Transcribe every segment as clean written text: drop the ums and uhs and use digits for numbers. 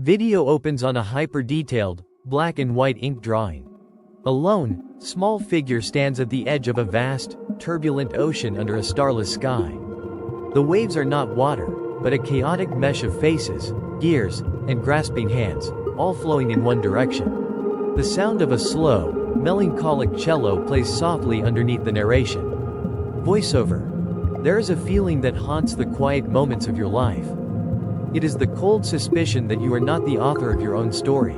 Video opens on a hyper-detailed, black and white ink drawing. A lone, small figure stands at the edge of a vast, turbulent ocean under a starless sky. The waves are not water, but a chaotic mesh of faces, gears, and grasping hands, all flowing in one direction. The sound of a slow, melancholic cello plays softly underneath the narration. Voiceover. There is a feeling that haunts the quiet moments of your life. It is the cold suspicion that you are not the author of your own story.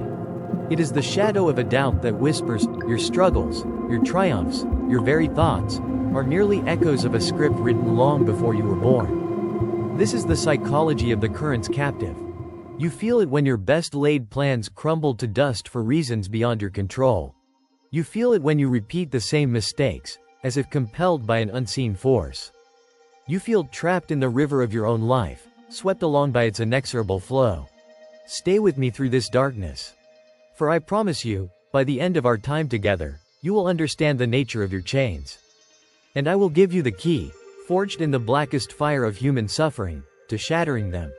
It is the shadow of a doubt that whispers, your struggles, your triumphs, your very thoughts, are merely echoes of a script written long before you were born. This is the psychology of the current's captive. You feel it when your best laid plans crumble to dust for reasons beyond your control. You feel it when you repeat the same mistakes, as if compelled by an unseen force. You feel trapped in the river of your own life, swept along by its inexorable flow. Stay with me through this darkness. For I promise you, by the end of our time together, you will understand the nature of your chains. And I will give you the key, forged in the blackest fire of human suffering, to shattering them.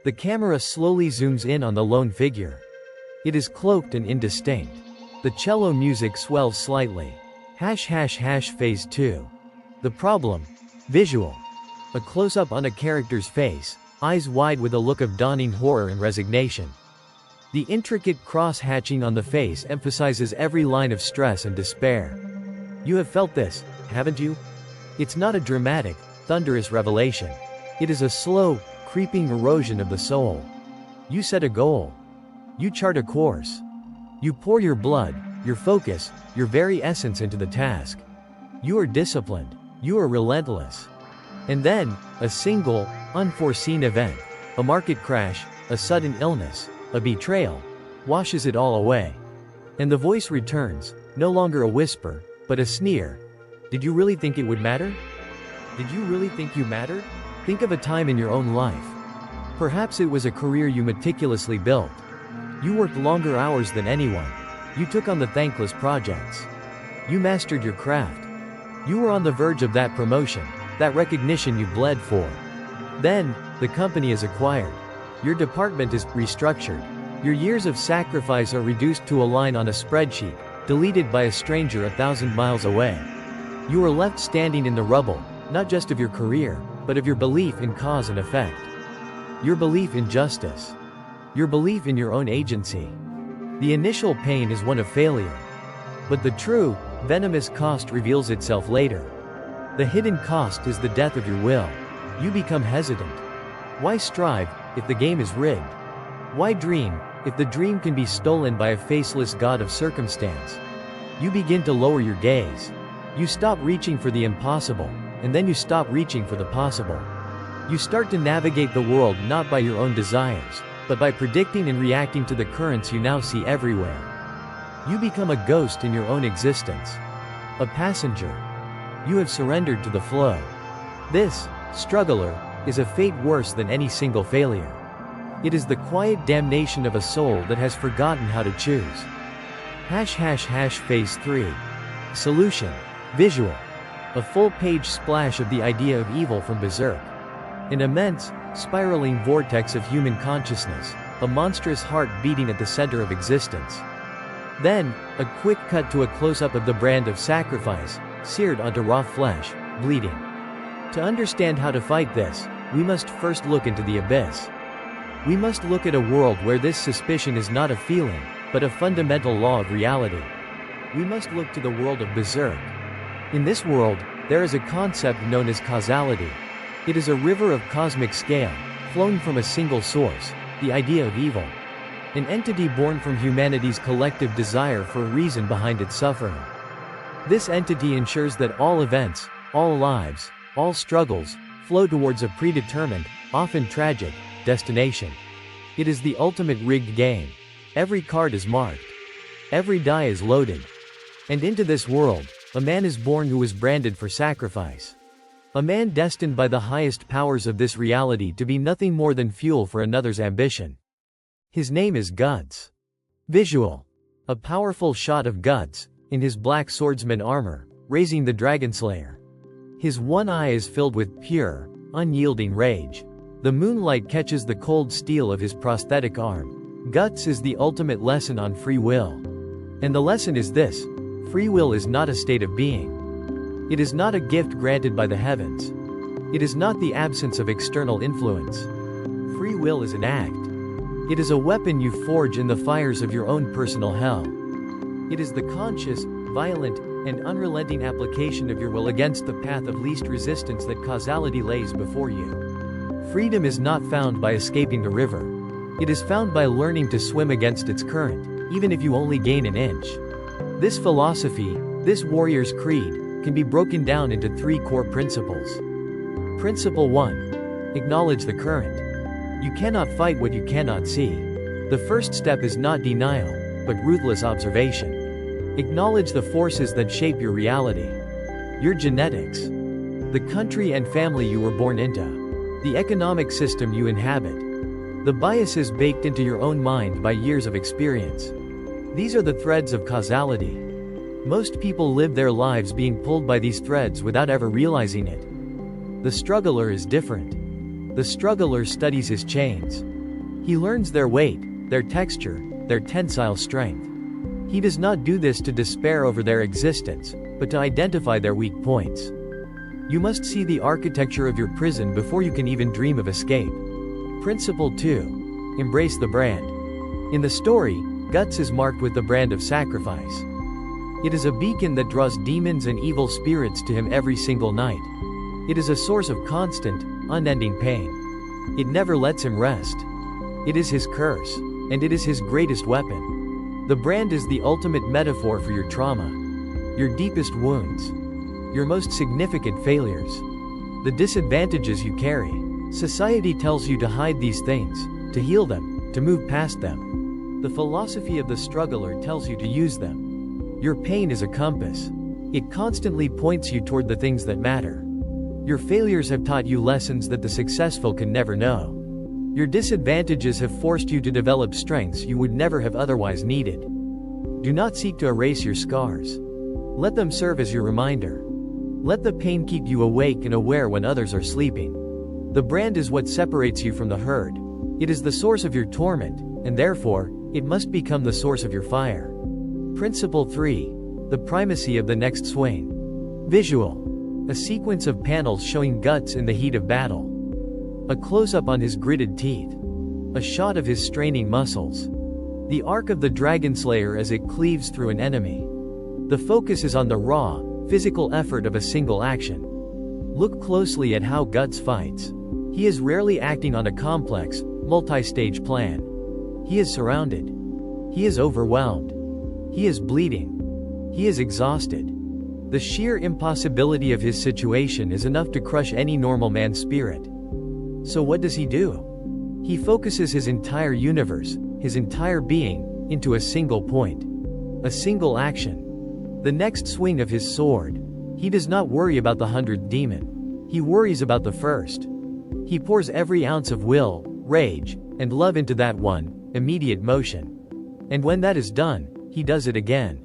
The camera slowly zooms in on the lone figure. It is cloaked and indistinct. The cello music swells slightly. Phase 2. The problem. Visual. A close-up on a character's face, eyes wide with a look of dawning horror and resignation. The intricate cross-hatching on the face emphasizes every line of stress and despair. You have felt this, haven't you? It's not a dramatic, thunderous revelation. It is a slow, creeping erosion of the soul. You set a goal. You chart a course. You pour your blood, your focus, your very essence into the task. You are disciplined. You are relentless. And then, a single, unforeseen event, a market crash, a sudden illness, a betrayal, washes it all away. And the voice returns, no longer a whisper, but a sneer. Did you really think it would matter? Did you really think you mattered? Think of a time in your own life. Perhaps it was a career you meticulously built. You worked longer hours than anyone. You took on the thankless projects. You mastered your craft. You were on the verge of that promotion, that recognition you bled for. Then, the company is acquired. Your department is restructured. Your years of sacrifice are reduced to a line on a spreadsheet, deleted by a stranger 1,000 miles away. You are left standing in the rubble, not just of your career, but of your belief in cause and effect. Your belief in justice. Your belief in your own agency. The initial pain is one of failure. But the true, venomous cost reveals itself later. The hidden cost is the death of your will. You become hesitant. Why strive, if the game is rigged? Why dream, if the dream can be stolen by a faceless god of circumstance? You begin to lower your gaze. You stop reaching for the impossible, and then you stop reaching for the possible. You start to navigate the world not by your own desires, but by predicting and reacting to the currents you now see everywhere. You become a ghost in your own existence. A passenger. You have surrendered to the flow. This, struggler, is a fate worse than any single failure. It is the quiet damnation of a soul that has forgotten how to choose. Phase 3. Solution. Visual. A full-page splash of the idea of evil from Berserk. An immense, spiraling vortex of human consciousness, a monstrous heart beating at the center of existence. Then, a quick cut to a close-up of the brand of sacrifice, seared onto raw flesh, bleeding. To understand how to fight this, we must first look into the abyss. We must look at a world where this suspicion is not a feeling, but a fundamental law of reality. We must look to the world of Berserk. In this world, there is a concept known as causality. It is a river of cosmic scale, flowing from a single source, the idea of evil. An entity born from humanity's collective desire for a reason behind its suffering. This entity ensures that all events, all lives, all struggles, flow towards a predetermined, often tragic, destination. It is the ultimate rigged game. Every card is marked. Every die is loaded. And into this world, a man is born who was branded for sacrifice. A man destined by the highest powers of this reality to be nothing more than fuel for another's ambition. His name is Guts. Visual. A powerful shot of Guts, in his black swordsman armor, raising the Dragon Slayer. His one eye is filled with pure, unyielding rage. The moonlight catches the cold steel of his prosthetic arm. Guts is the ultimate lesson on free will. And the lesson is this: free will is not a state of being. It is not a gift granted by the heavens. It is not the absence of external influence. Free will is an act. It is a weapon you forge in the fires of your own personal hell. It is the conscious, violent, and unrelenting application of your will against the path of least resistance that causality lays before you. Freedom is not found by escaping the river. It is found by learning to swim against its current, even if you only gain an inch. This philosophy, this warrior's creed, can be broken down into 3 core principles. Principle 1. Acknowledge the current. You cannot fight what you cannot see. The first step is not denial, but ruthless observation. Acknowledge the forces that shape your reality. Your genetics. The country and family you were born into. The economic system you inhabit. The biases baked into your own mind by years of experience. These are the threads of causality. Most people live their lives being pulled by these threads without ever realizing it. The struggler is different. The struggler studies his chains. He learns their weight, their texture, their tensile strength. He does not do this to despair over their existence, but to identify their weak points. You must see the architecture of your prison before you can even dream of escape. Principle 2. Embrace the brand. In the story, Guts is marked with the brand of sacrifice. It is a beacon that draws demons and evil spirits to him every single night. It is a source of constant, unending pain. It never lets him rest. It is his curse, and it is his greatest weapon. The brand is the ultimate metaphor for your trauma, your deepest wounds, your most significant failures, the disadvantages you carry. Society tells you to hide these things, to heal them, to move past them. The philosophy of the struggler tells you to use them. Your pain is a compass. It constantly points you toward the things that matter. Your failures have taught you lessons that the successful can never know. Your disadvantages have forced you to develop strengths you would never have otherwise needed. Do not seek to erase your scars. Let them serve as your reminder. Let the pain keep you awake and aware when others are sleeping. The brand is what separates you from the herd. It is the source of your torment, and therefore, it must become the source of your fire. Principle 3. The primacy of the next swing. Visual. A sequence of panels showing Guts in the heat of battle. A close-up on his gritted teeth. A shot of his straining muscles. The arc of the dragon slayer as it cleaves through an enemy. The focus is on the raw, physical effort of a single action. Look closely at how Guts fights. He is rarely acting on a complex, multi-stage plan. He is surrounded. He is overwhelmed. He is bleeding. He is exhausted. The sheer impossibility of his situation is enough to crush any normal man's spirit. So what does he do? He focuses his entire universe, his entire being, into a single point. A single action. The next swing of his sword. He does not worry about the 100th demon. He worries about the first. He pours every ounce of will, rage, and love into that one, immediate motion. And when that is done, he does it again.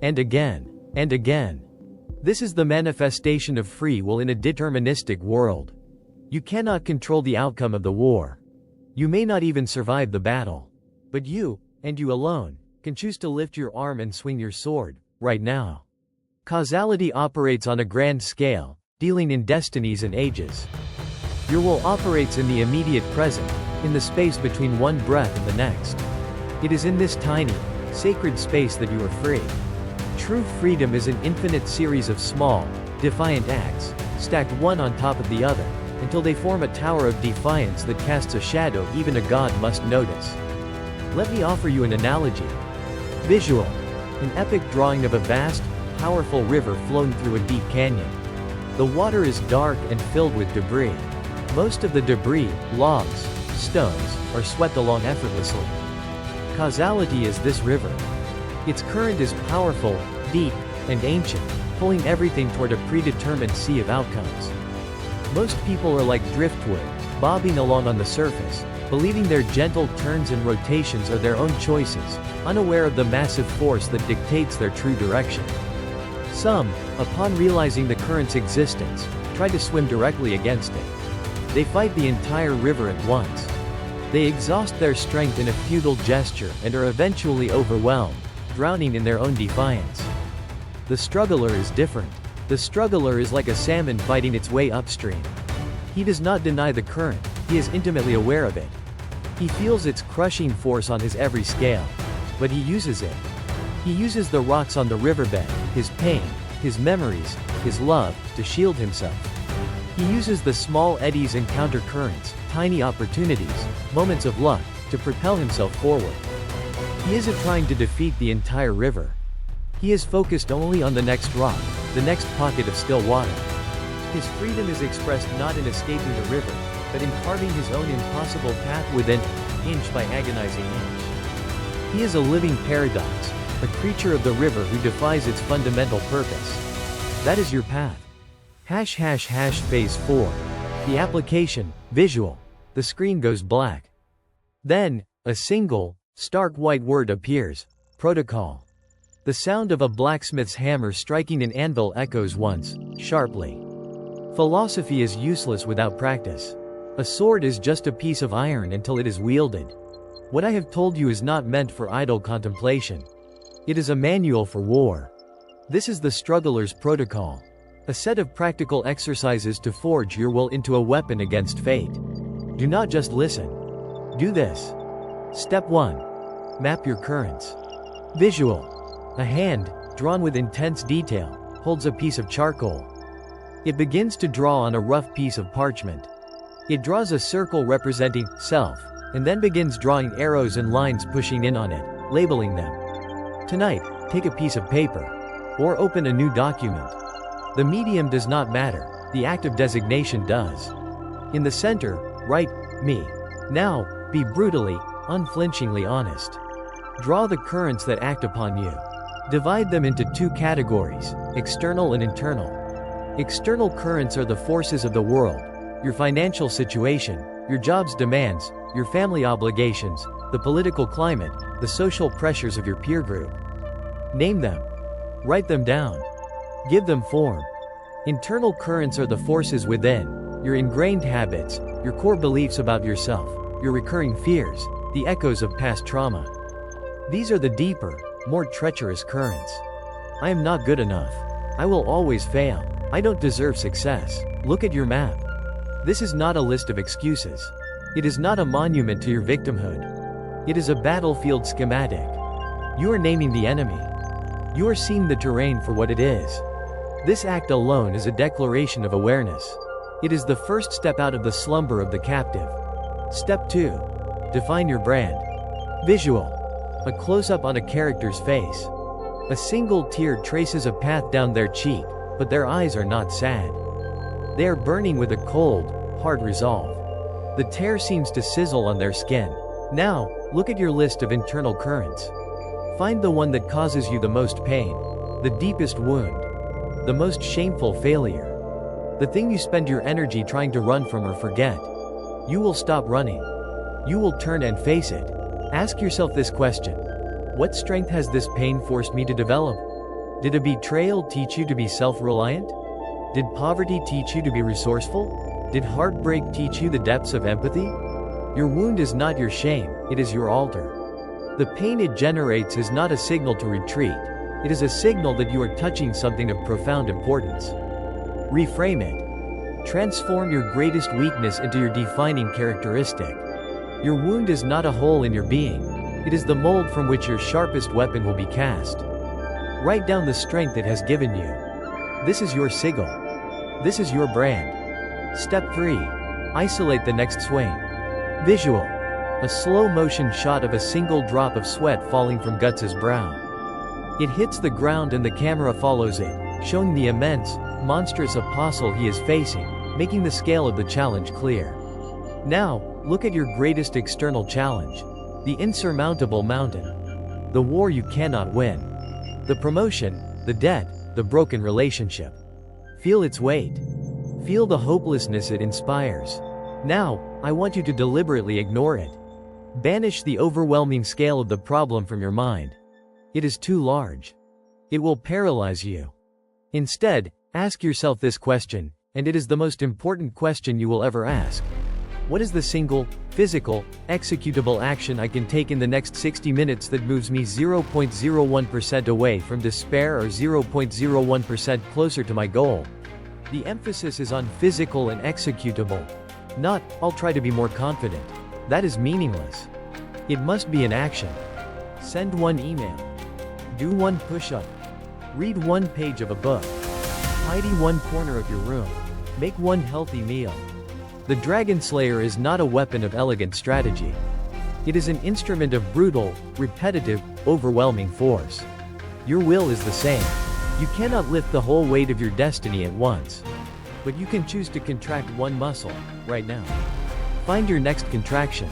And again. And again. This is the manifestation of free will in a deterministic world. You cannot control the outcome of the war. You may not even survive the battle. But you, and you alone, can choose to lift your arm and swing your sword, right now. Causality operates on a grand scale, dealing in destinies and ages. Your will operates in the immediate present, in the space between one breath and the next. It is in this tiny, sacred space that you are free. True freedom is an infinite series of small, defiant acts, stacked one on top of the other, until they form a tower of defiance that casts a shadow even a god must notice. Let me offer you an analogy. Visual. An epic drawing of a vast, powerful river flowing through a deep canyon. The water is dark and filled with debris. Most of the debris, logs, stones, are swept along effortlessly. Causality is this river. Its current is powerful, deep, and ancient, pulling everything toward a predetermined sea of outcomes. Most people are like driftwood, bobbing along on the surface, believing their gentle turns and rotations are their own choices, unaware of the massive force that dictates their true direction. Some, upon realizing the current's existence, try to swim directly against it. They fight the entire river at once. They exhaust their strength in a futile gesture and are eventually overwhelmed, drowning in their own defiance. The struggler is different. The struggler is like a salmon fighting its way upstream. He does not deny the current, he is intimately aware of it. He feels its crushing force on his every scale. But he uses it. He uses the rocks on the riverbed, his pain, his memories, his love, to shield himself. He uses the small eddies and counter-currents, tiny opportunities, moments of luck, to propel himself forward. He isn't trying to defeat the entire river. He is focused only on the next rock, the next pocket of still water. His freedom is expressed not in escaping the river, but in carving his own impossible path within, inch by agonizing inch. He is a living paradox, a creature of the river who defies its fundamental purpose. That is your path. Phase 4. The application, visual. The screen goes black. Then, a single, stark white word appears, protocol. The sound of a blacksmith's hammer striking an anvil echoes once, sharply. Philosophy is useless without practice. A sword is just a piece of iron until it is wielded. What I have told you is not meant for idle contemplation. It is a manual for war. This is the struggler's protocol. A set of practical exercises to forge your will into a weapon against fate. Do not just listen. Do this. Step 1. Map your currents. Visual. A hand, drawn with intense detail, holds a piece of charcoal. It begins to draw on a rough piece of parchment. It draws a circle representing self, and then begins drawing arrows and lines pushing in on it, labeling them. Tonight, take a piece of paper. Or open a new document. The medium does not matter, the act of designation does. In the center, write, me. Now, be brutally, unflinchingly honest. Draw the currents that act upon you. Divide them into two categories, external and internal. External currents are the forces of the world, your financial situation, your job's demands, your family obligations, the political climate, the social pressures of your peer group. Name them. Write them down. Give them form. Internal currents are the forces within, your ingrained habits, your core beliefs about yourself, your recurring fears, the echoes of past trauma. These are the deeper, more treacherous currents. I am not good enough. I will always fail. I don't deserve success. Look at your map. This is not a list of excuses. It is not a monument to your victimhood. It is a battlefield schematic. You are naming the enemy. You are seeing the terrain for what it is. This act alone is a declaration of awareness. It is the first step out of the slumber of the captive. Step 2. Define your brand. Visual. A close-up on a character's face. A single tear traces a path down their cheek, but their eyes are not sad. They are burning with a cold, hard resolve. The tear seems to sizzle on their skin. Now, look at your list of internal currents. Find the one that causes you the most pain, the deepest wound, the most shameful failure. The thing you spend your energy trying to run from or forget. You will stop running. You will turn and face it. Ask yourself this question. What strength has this pain forced me to develop? Did a betrayal teach you to be self-reliant? Did poverty teach you to be resourceful? Did heartbreak teach you the depths of empathy? Your wound is not your shame, it is your altar. The pain it generates is not a signal to retreat. It is a signal that you are touching something of profound importance. Reframe it. Transform your greatest weakness into your defining characteristic. Your wound is not a hole in your being. It is the mold from which your sharpest weapon will be cast. Write down the strength it has given you. This is your sigil. This is your brand. Step 3. Isolate the next swing. Visual. A slow-motion shot of a single drop of sweat falling from Guts's brow. It hits the ground and the camera follows it, showing the immense, monstrous apostle he is facing, making the scale of the challenge clear. Now, look at your greatest external challenge. The insurmountable mountain. The war you cannot win. The promotion, the debt, the broken relationship. Feel its weight. Feel the hopelessness it inspires. Now, I want you to deliberately ignore it. Banish the overwhelming scale of the problem from your mind. It is too large. It will paralyze you. Instead, ask yourself this question, and it is the most important question you will ever ask. What is the single, physical, executable action I can take in the next 60 minutes that moves me 0.01% away from despair or 0.01% closer to my goal? The emphasis is on physical and executable. Not, I'll try to be more confident. That is meaningless. It must be an action. Send one email. Do one push-up. Read one page of a book. Tidy one corner of your room. Make one healthy meal. The Dragon Slayer is not a weapon of elegant strategy. It is an instrument of brutal, repetitive, overwhelming force. Your will is the same. You cannot lift the whole weight of your destiny at once. But you can choose to contract one muscle, right now. Find your next contraction.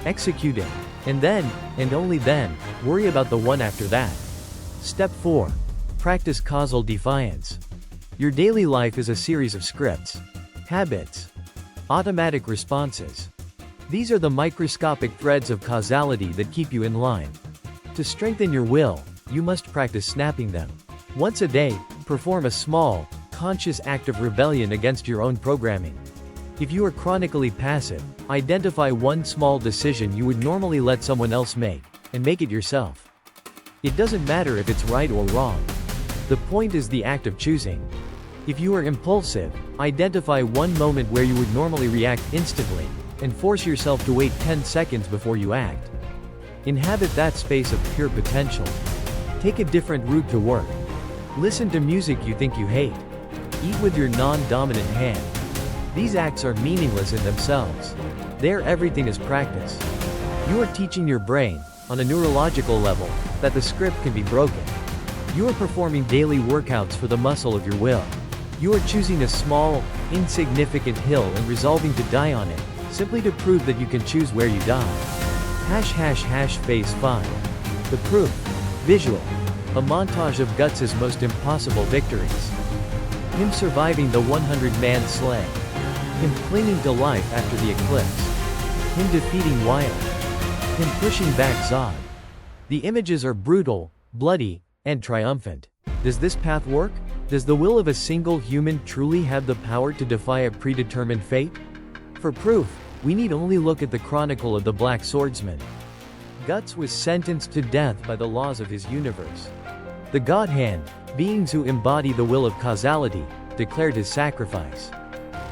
Execute it. And then, and only then, worry about the one after that. Step 4. Practice causal defiance. Your daily life is a series of scripts, habits, automatic responses. These are the microscopic threads of causality that keep you in line. To strengthen your will, you must practice snapping them. Once a day, perform a small, conscious act of rebellion against your own programming. If you are chronically passive, identify one small decision you would normally let someone else make, and make it yourself. It doesn't matter if it's right or wrong. The point is the act of choosing. If you are impulsive, identify one moment where you would normally react instantly, and force yourself to wait 10 seconds before you act. Inhabit that space of pure potential. Take a different route to work. Listen to music you think you hate. Eat with your non-dominant hand. These acts are meaningless in themselves. There everything is practice. You are teaching your brain, on a neurological level, that the script can be broken. You are performing daily workouts for the muscle of your will. You are choosing a small, insignificant hill and resolving to die on it, simply to prove that you can choose where you die. Phase 5. The proof. Visual. A montage of Guts' most impossible victories. Him surviving the 100-man slay. Him clinging to life after the eclipse. Him defeating Wyatt. Him pushing back Zod. The images are brutal, bloody, and triumphant. Does this path work? Does the will of a single human truly have the power to defy a predetermined fate? For proof, we need only look at the Chronicle of the Black Swordsman. Guts was sentenced to death by the laws of his universe. The God Hand, beings who embody the will of causality, declared his sacrifice.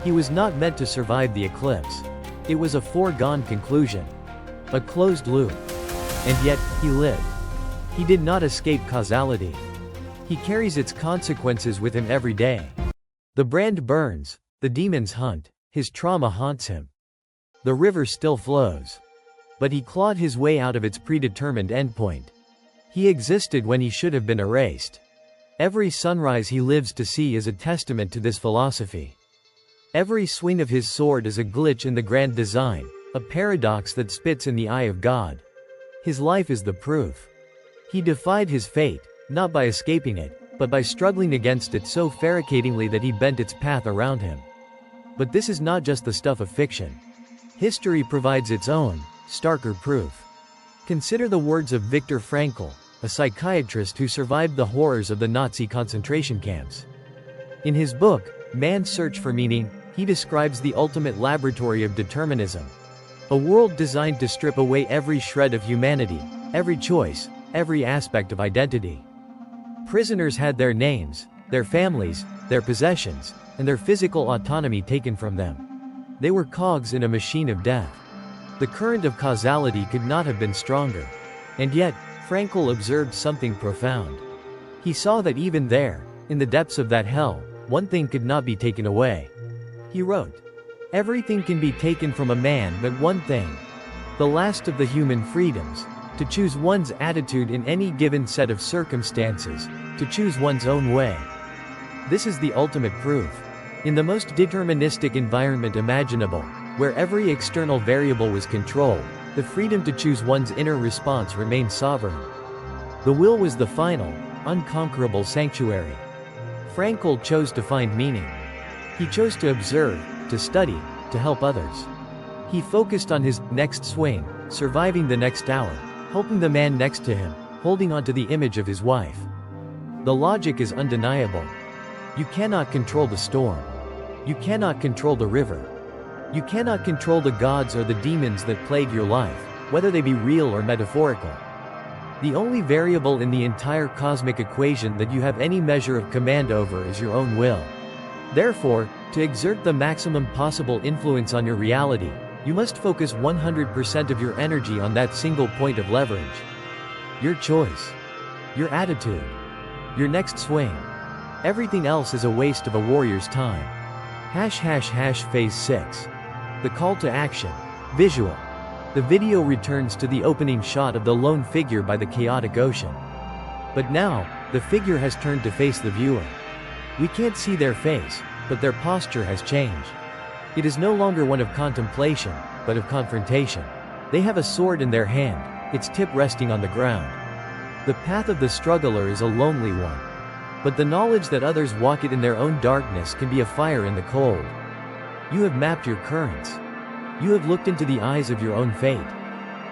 He was not meant to survive the eclipse. It was a foregone conclusion. A closed loop. And yet, he lived. He did not escape causality. He carries its consequences with him every day. The brand burns, the demons hunt, his trauma haunts him. The river still flows. But he clawed his way out of its predetermined endpoint. He existed when he should have been erased. Every sunrise he lives to see is a testament to this philosophy. Every swing of his sword is a glitch in the grand design, a paradox that spits in the eye of God. His life is the proof. He defied his fate, not by escaping it, but by struggling against it so fabricatingly that he bent its path around him. But this is not just the stuff of fiction. History provides its own, starker proof. Consider the words of Viktor Frankl, a psychiatrist who survived the horrors of the Nazi concentration camps. In his book, Man's Search for Meaning, he describes the ultimate laboratory of determinism. A world designed to strip away every shred of humanity, every choice, every aspect of identity. Prisoners had their names, their families, their possessions, and their physical autonomy taken from them. They were cogs in a machine of death. The current of causality could not have been stronger. And yet, Frankl observed something profound. He saw that even there, in the depths of that hell, one thing could not be taken away. He wrote, "Everything can be taken from a man but one thing. The last of the human freedoms, to choose one's attitude in any given set of circumstances, to choose one's own way." This is the ultimate proof. In the most deterministic environment imaginable, where every external variable was controlled, the freedom to choose one's inner response remained sovereign. The will was the final, unconquerable sanctuary. Frankl chose to find meaning. He chose to observe, to study, to help others. He focused on his next swing, surviving the next hour, helping the man next to him, holding onto the image of his wife. The logic is undeniable. You cannot control the storm. You cannot control the river. You cannot control the gods or the demons that plague your life, whether they be real or metaphorical. The only variable in the entire cosmic equation that you have any measure of command over is your own will. Therefore, to exert the maximum possible influence on your reality, you must focus 100% of your energy on that single point of leverage. Your choice. Your attitude. Your next swing. Everything else is a waste of a warrior's time. ## Phase 6. The call to action. Visual. The video returns to the opening shot of the lone figure by the chaotic ocean. But now, the figure has turned to face the viewer. We can't see their face, but their posture has changed. It is no longer one of contemplation, but of confrontation. They have a sword in their hand, its tip resting on the ground. The path of the struggler is a lonely one. But the knowledge that others walk it in their own darkness can be a fire in the cold. You have mapped your currents. You have looked into the eyes of your own fate.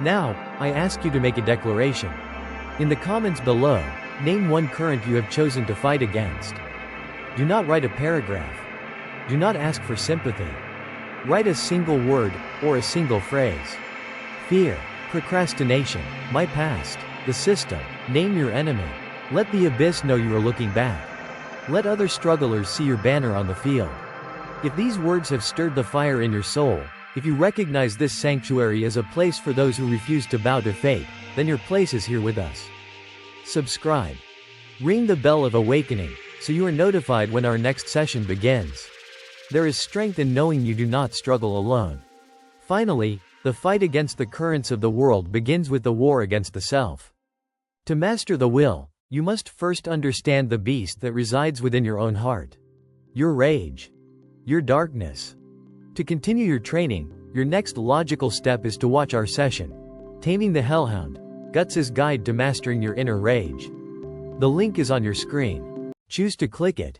Now, I ask you to make a declaration. In the comments below, name one current you have chosen to fight against. Do not write a paragraph. Do not ask for sympathy. Write a single word, or a single phrase. Fear, procrastination, my past, the system. Name your enemy. Let the abyss know you are looking back. Let other strugglers see your banner on the field. If these words have stirred the fire in your soul, if you recognize this sanctuary as a place for those who refuse to bow to fate, then your place is here with us. Subscribe. Ring the bell of awakening, so you are notified when our next session begins. There is strength in knowing you do not struggle alone. Finally, the fight against the currents of the world begins with the war against the self. To master the will, you must first understand the beast that resides within your own heart. Your rage. Your darkness. To continue your training, your next logical step is to watch our session, Taming the Hellhound, Guts' Guide to Mastering Your Inner Rage. The link is on your screen. Choose to click it.